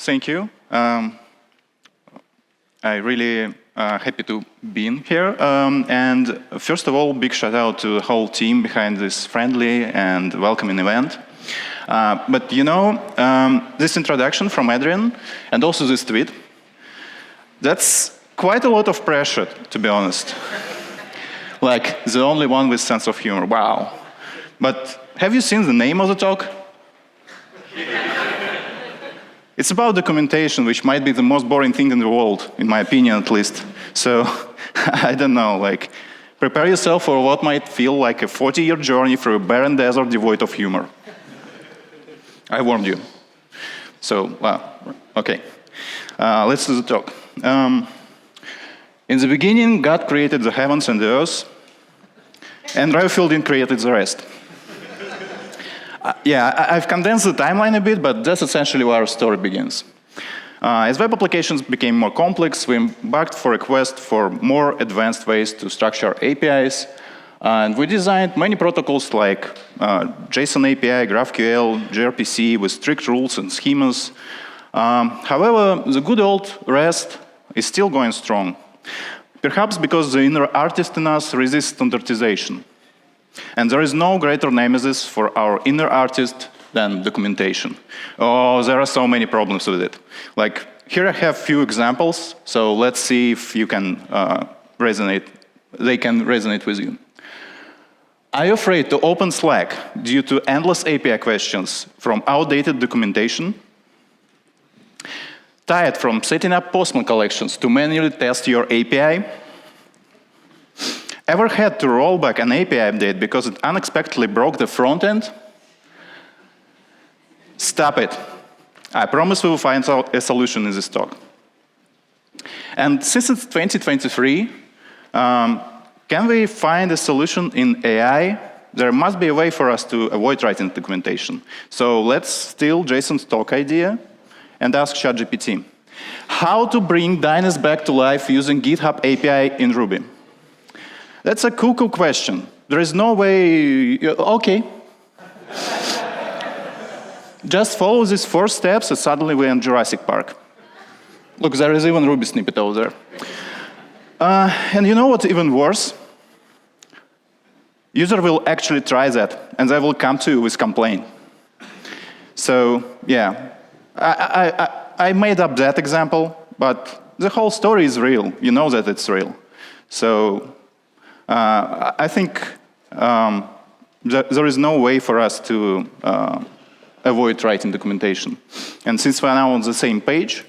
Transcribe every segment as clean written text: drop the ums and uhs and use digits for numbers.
Thank you. I'm really happy to be in here. And first of all, big shout out to the whole team behind this friendly and welcoming event. But you know, this introduction from Adrian and also this tweet, that's quite a lot of pressure, to be honest. Like, the only one with sense of humor, wow. But have you seen the name of the talk? It's about documentation, which might be the most boring thing in the world, in my opinion at least. So, I don't know, like, prepare yourself for what might feel like a 40-year journey through a barren desert devoid of humor. I warned you. So, well, okay. Let's do the talk. In the beginning, God created the heavens and the earth, and Ryan Fielding created the rest. Yeah, I've condensed the timeline a bit, but that's essentially where our story begins. As web applications became more complex, we embarked for a quest for more advanced ways to structure APIs, and we designed many protocols like JSON API, GraphQL, gRPC with strict rules and schemas. However, the good old REST is still going strong, perhaps because the inner artist in us resists standardization. And there is no greater nemesis for our inner artist than documentation. Oh, there are so many problems with it. Like, here I have a few examples, so let's see if you can they can resonate with you. Are you afraid to open Slack due to endless API questions from outdated documentation? Tired from setting up Postman collections to manually test your API? Ever had to roll back an API update because it unexpectedly broke the front end? Stop it. I promise we will find a solution in this talk. And since it's 2023, can we find a solution in AI? There must be a way for us to avoid writing documentation. So let's steal Jason's talk idea and ask ChatGPT. How to bring Dynas back to life using GitHub API in Ruby? That's a cool question. There is no way, okay. Just follow these 4 steps and suddenly we're in Jurassic Park. Look, there is even Ruby snippet over there. And you know what's even worse? User will actually try that and they will come to you with complaint. So, yeah, I made up that example, but the whole story is real. You know that it's real. So, I think there is no way for us to avoid writing documentation. And since we're now on the same page,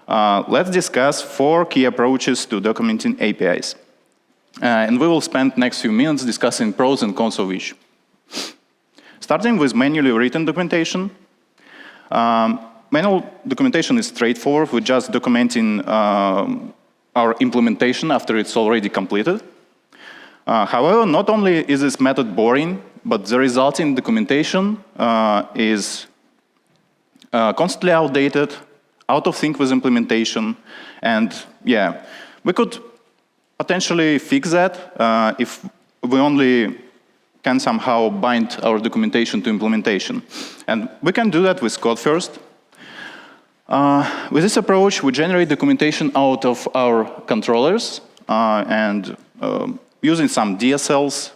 let's discuss 4 key approaches to documenting APIs. And we will spend the next few minutes discussing pros and cons of each. Starting with manually written documentation. Manual documentation is straightforward. We're just documenting our implementation after it's already completed. However, not only is this method boring, but the resulting documentation is constantly outdated, out of sync with implementation, and yeah, we could potentially fix that if we only can somehow bind our documentation to implementation. And we can do that with code first. With this approach, we generate documentation out of our controllers and using some DSLs.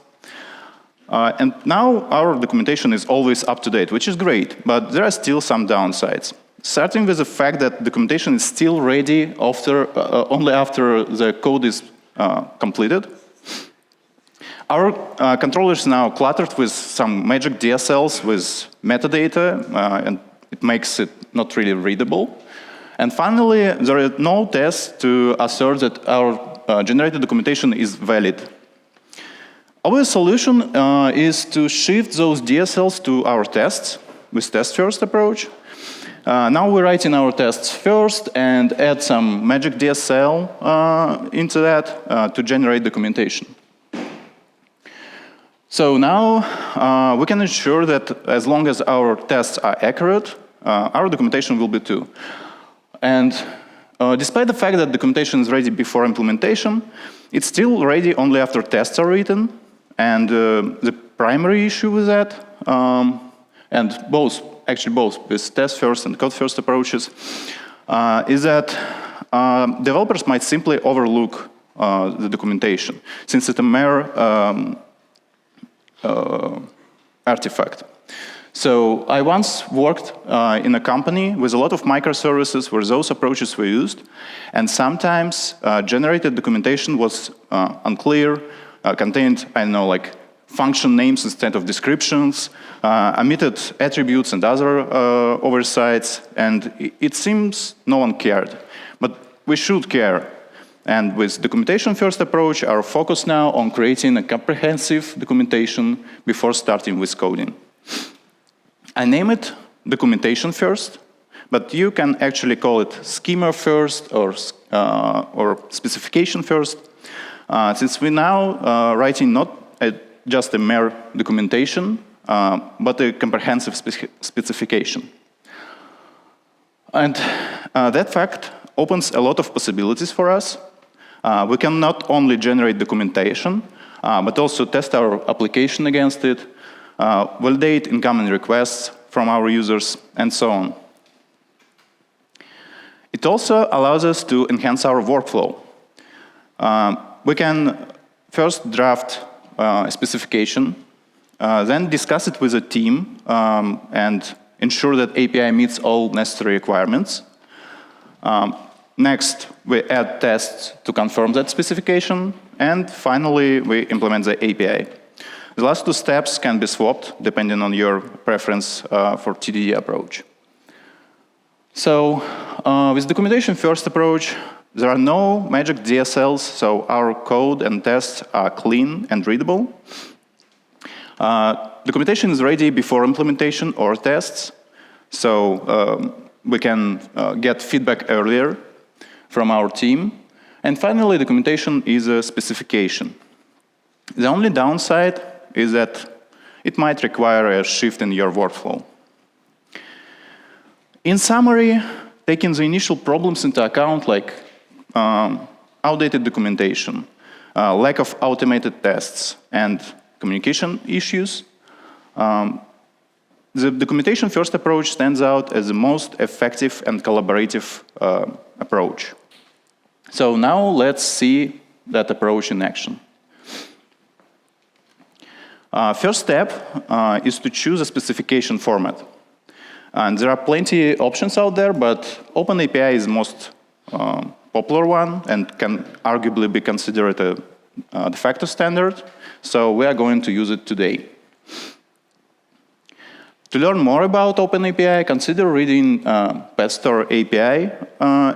And now our documentation is always up to date, which is great, but there are still some downsides. Starting with the fact that documentation is still ready only after the code is completed. Our controller is now cluttered with some magic DSLs with metadata, and it makes it not really readable. And finally, there are no tests to assert that our generated documentation is valid. Our solution is to shift those DSLs to our tests with test-first approach. Now we're writing our tests first and add some magic DSL into that to generate documentation. So now we can ensure that as long as our tests are accurate, our documentation will be too. And despite the fact that documentation is ready before implementation, it's still ready only after tests are written. And the primary issue with that, and both actually both, with test-first and code-first approaches, is that developers might simply overlook the documentation, since it's a mere artifact. So I once worked in a company with a lot of microservices where those approaches were used, and sometimes generated documentation was unclear, contained, I don't know, like function names instead of descriptions, omitted attributes and other oversights, and it seems no one cared. But we should care. And with documentation-first approach, our focus now on creating a comprehensive documentation before starting with coding. I name it documentation first, but you can actually call it schema first or specification first, since we're now writing not just a mere documentation, but a comprehensive specification. And that fact opens a lot of possibilities for us. We can not only generate documentation, but also test our application against it, validate incoming requests from our users, and so on. It also allows us to enhance our workflow. We can first draft a specification, then discuss it with a team, and ensure that API meets all necessary requirements. Next, we add tests to confirm that specification, and finally, we implement the API. The last two steps can be swapped depending on your preference for TDD approach. So, with documentation-first approach, there are no magic DSLs, so our code and tests are clean and readable. Documentation is ready before implementation or tests, so we can get feedback earlier from our team. And finally, documentation is a specification. The only downside is that it might require a shift in your workflow. In summary, taking the initial problems into account, like outdated documentation, lack of automated tests, and communication issues, the documentation-first approach stands out as the most effective and collaborative approach. So now let's see that approach in action. First step is to choose a specification format. And there are plenty options out there, but OpenAPI is the most popular one and can arguably be considered a de facto standard. So we are going to use it today. To learn more about OpenAPI, consider reading PetStore API.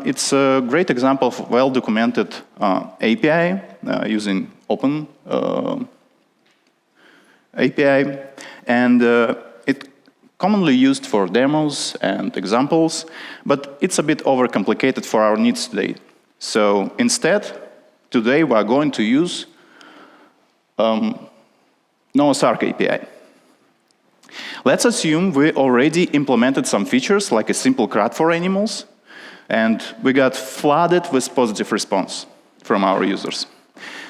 It's a great example of well-documented API using Open API, and it's commonly used for demos and examples, but it's a bit overcomplicated for our needs today. So instead, today we are going to use Noah's Ark API. Let's assume we already implemented some features like a simple CRUD for animals, and we got flooded with positive response from our users.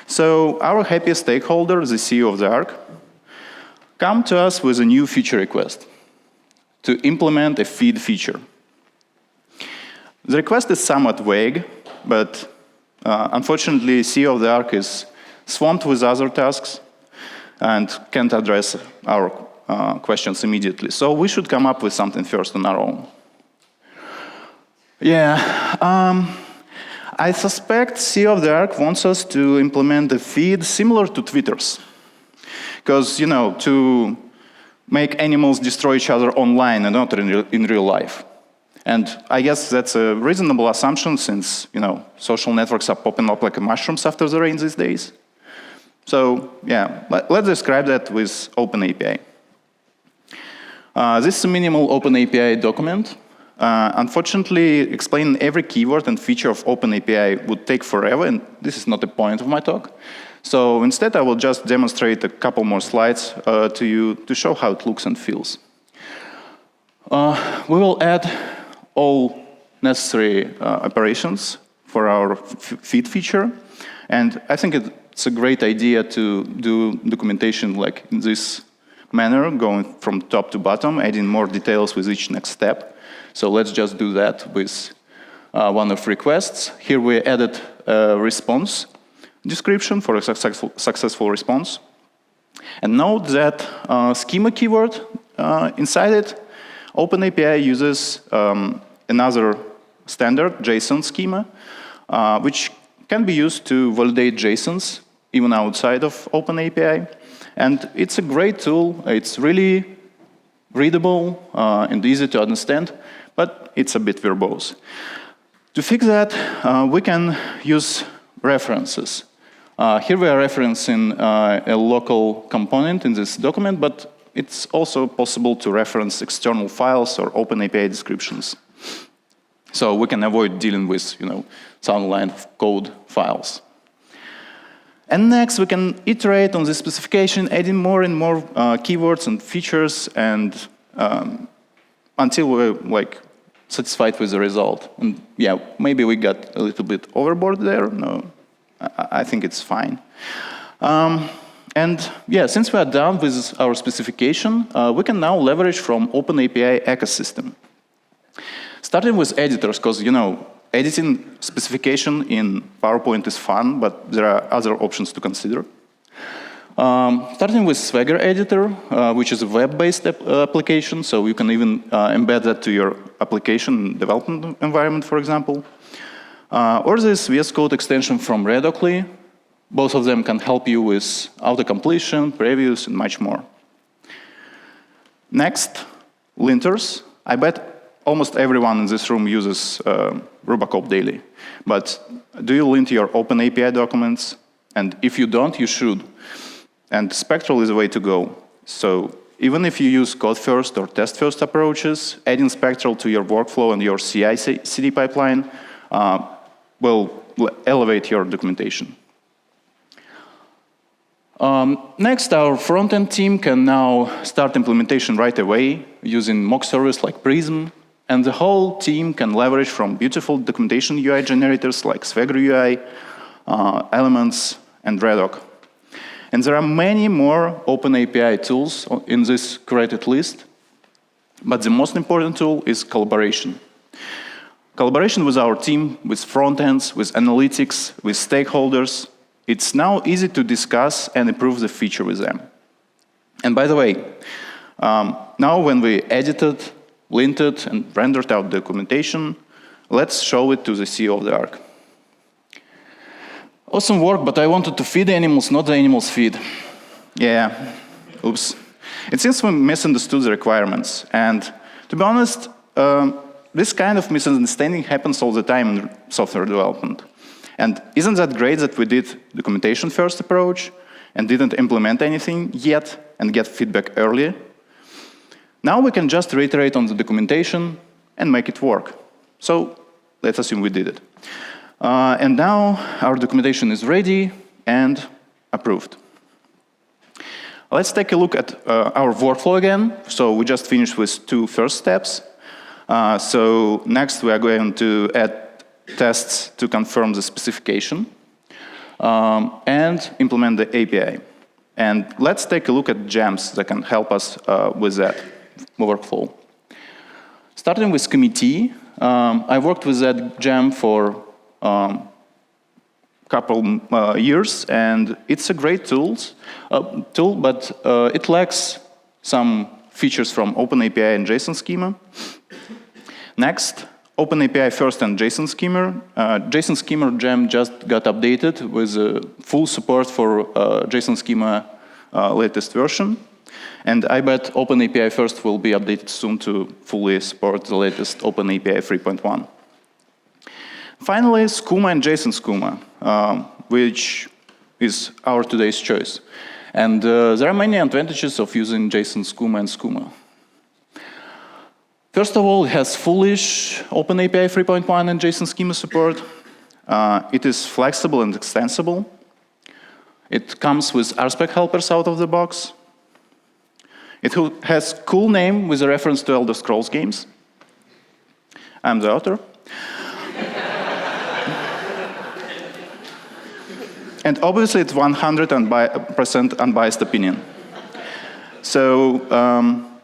So our happy stakeholder, the CEO of the Ark, come to us with a new feature request to implement a feed feature. The request is somewhat vague, but unfortunately, CEO of the Ark is swamped with other tasks and can't address our questions immediately. So we should come up with something first on our own. Yeah, I suspect CEO of the Ark wants us to implement a feed similar to Twitter's. Because, you know, to make animals destroy each other online and not in real life. And I guess that's a reasonable assumption since, you know, social networks are popping up like mushrooms after the rain these days. So, yeah, let's describe that with OpenAPI. This is a minimal OpenAPI document. Unfortunately, explaining every keyword and feature of OpenAPI would take forever, and this is not the point of my talk. So instead, I will just demonstrate a couple more slides to you to show how it looks and feels. We will add all necessary operations for our feed feature. And I think it's a great idea to do documentation like in this manner, going from top to bottom, adding more details with each next step. So let's just do that with one of requests. Here we added a response description for a successful response. And note that schema keyword inside it, OpenAPI uses another standard JSON schema, which can be used to validate JSONs even outside of OpenAPI. And it's a great tool. It's really readable and easy to understand, but it's a bit verbose. To fix that, we can use references. Here we are referencing a local component in this document, but it's also possible to reference external files or OpenAPI descriptions. So we can avoid dealing with, some line of code files. And next, we can iterate on the specification, adding more and more keywords and features, and until we're satisfied with the result. And yeah, maybe we got a little bit overboard there. No, I think it's fine. And yeah, since we are done with our specification, we can now leverage from OpenAPI ecosystem. Starting with editors, because editing specification in PowerPoint is fun, but there are other options to consider. Starting with Swagger editor, which is a web-based application, so you can even embed that to your application development environment, for example. Or this VS Code extension from Redocly. Both of them can help you with auto-completion, previews, and much more. Next, linters. I bet almost everyone in this room uses Rubacop daily. But do you lint your OpenAPI documents? And if you don't, you should. And Spectral is the way to go. So even if you use code-first or test-first approaches, adding Spectral to your workflow and your CI/CD pipeline will elevate your documentation. Next, our front-end team can now start implementation right away using mock service like Prism, and the whole team can leverage from beautiful documentation UI generators like Swagger UI, Elements, and Redoc. And there are many more OpenAPI tools in this curated list, but the most important tool is collaboration. Collaboration with our team, with front ends, with analytics, with stakeholders. It's now easy to discuss and improve the feature with them. And by the way, now when we edited, linted, and rendered out documentation, let's show it to the CEO of the Arc. Awesome work, but I wanted to feed the animals, not the animals feed. Yeah, oops. It seems we misunderstood the requirements. And to be honest, this kind of misunderstanding happens all the time in software development. And isn't that great that we did documentation-first approach and didn't implement anything yet and get feedback early? Now we can just reiterate on the documentation and make it work. So let's assume we did it. And now our documentation is ready and approved. Let's take a look at our workflow again. So we just finished with two first steps. So next we are going to add tests to confirm the specification and implement the API. And let's take a look at gems that can help us with that workflow. Starting with committee, I worked with that gem for couple years, and it's a great tool, but it lacks some features from OpenAPI and JSON schema. Next, OpenAPI first and JSON schema. JSON schema gem just got updated with full support for JSON schema latest version. And I bet OpenAPI first will be updated soon to fully support the latest OpenAPI 3.1. Finally, schema and JSON schema, which is our today's choice. And there are many advantages of using JSON schema and schema. First of all, it has fullish OpenAPI 3.1 and JSON schema support. It is flexible and extensible. It comes with RSpec helpers out of the box. It has cool name with a reference to Elder Scrolls games. I'm the author. And obviously, it's 100% unbiased opinion. So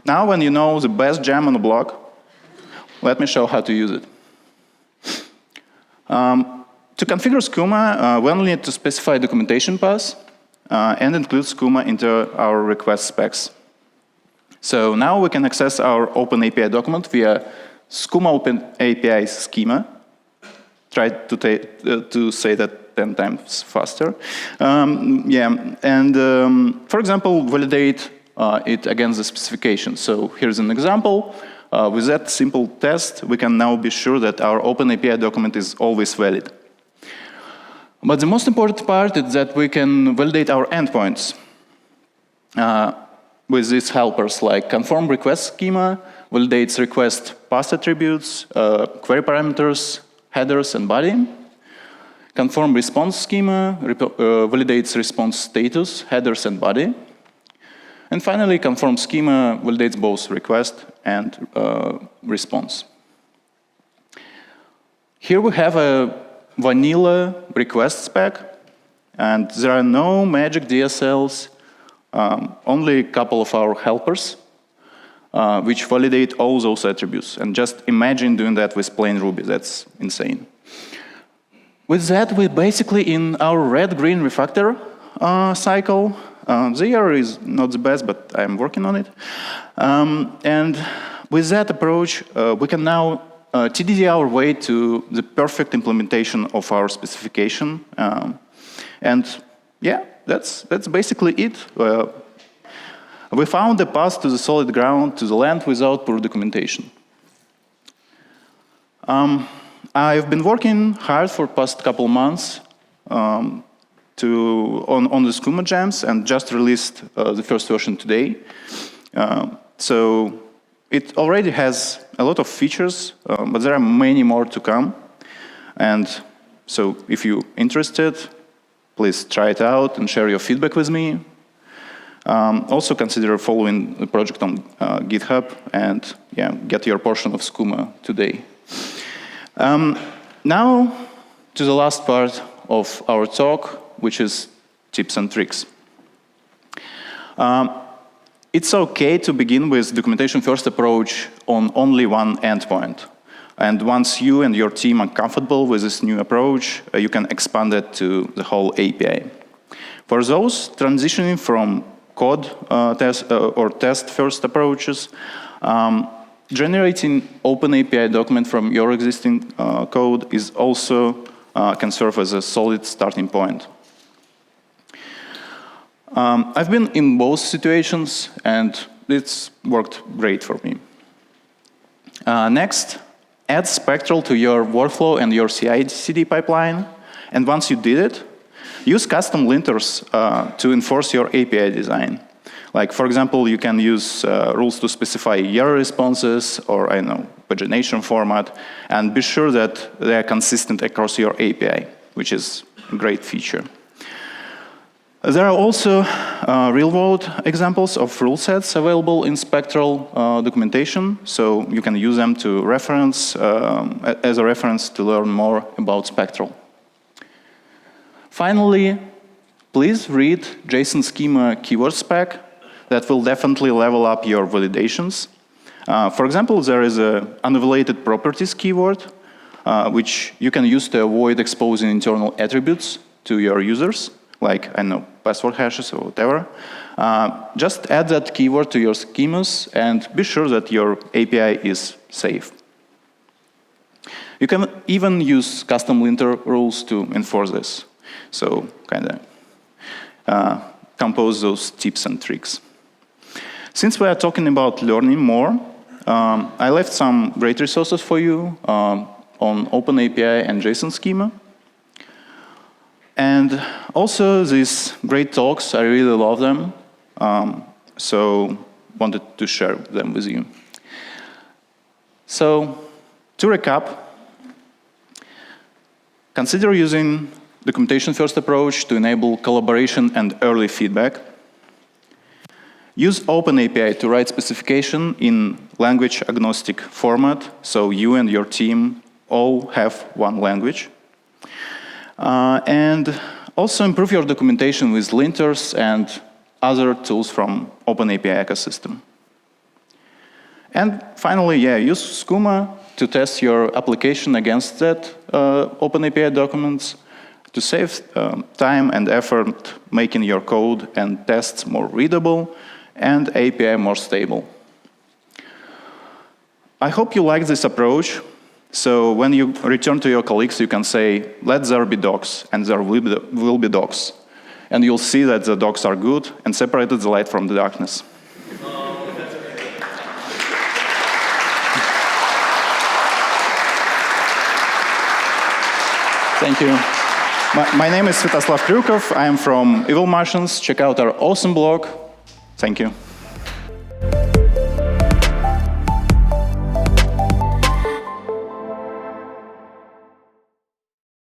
now when you know the best gem on the block, let me show how to use it. To configure schema, we only need to specify documentation path and include schema into our request specs. So now we can access our OpenAPI document via schema OpenAPI schema. Try to say that 10 times faster. For example, validate it against the specification. So here's an example. With that simple test, we can now be sure that our OpenAPI document is always valid. But the most important part is that we can validate our endpoints with these helpers like conform request schema, validates request path attributes, query parameters, headers, and body. Conform response schema validates response status, headers, and body. And finally, conform schema validates both request and response. Here we have a vanilla request spec, and there are no magic DSLs, only a couple of our helpers, which validate all those attributes. And just imagine doing that with plain Ruby. That's insane. With that, we're basically in our red-green refactor cycle. The year is not the best, but I'm working on it. And with that approach, we can now TDD our way to the perfect implementation of our specification. And yeah, that's basically it. We found the path to the solid ground, to the land without poor documentation. I've been working hard for the past couple months on the schema gems and just released the first version today. So it already has a lot of features, but there are many more to come. And so if you're interested, please try it out and share your feedback with me. Also consider following the project on GitHub and get your portion of schema today. Now to the last part of our talk, which is tips and tricks. It's okay to begin with documentation-first approach on only one endpoint. And once you and your team are comfortable with this new approach, you can expand it to the whole API. For those transitioning from code test-first approaches, generating OpenAPI document from your existing code is also can serve as a solid starting point. I've been in both situations, and it's worked great for me. Next, add Spectral to your workflow and your CI/CD pipeline. And once you did it, use custom linters to enforce your API design. Like, for example, you can use rules to specify error responses or, pagination format, and be sure that they are consistent across your API, which is a great feature. There are also real-world examples of rule sets available in Spectral documentation, so you can use them to reference as a reference to learn more about Spectral. Finally, please read JSON schema keyword spec. That will definitely level up your validations. For example, there is an unvalidated properties keyword, which you can use to avoid exposing internal attributes to your users, like, password hashes or whatever. Just add that keyword to your schemas and be sure that your API is safe. You can even use custom linter rules to enforce this. So, compose those tips and tricks. Since we are talking about learning more, I left some great resources for you on OpenAPI and JSON schema. And also these great talks, I really love them, so wanted to share them with you. So, to recap, consider using documentation-first approach to enable collaboration and early feedback. Use OpenAPI to write specification in language-agnostic format, so you and your team all have one language. And also improve your documentation with linters and other tools from OpenAPI ecosystem. And finally, use Skooma to test your application against that OpenAPI documents to save time and effort making your code and tests more readable and API more stable. I hope you like this approach. So when you return to your colleagues, you can say, let there be docs, and there will be docs. And you'll see that the docs are good and separated the light from the darkness. Thank you. My name is Svyatoslav Kryukov. I am from Evil Martians. Check out our awesome blog. Thank you.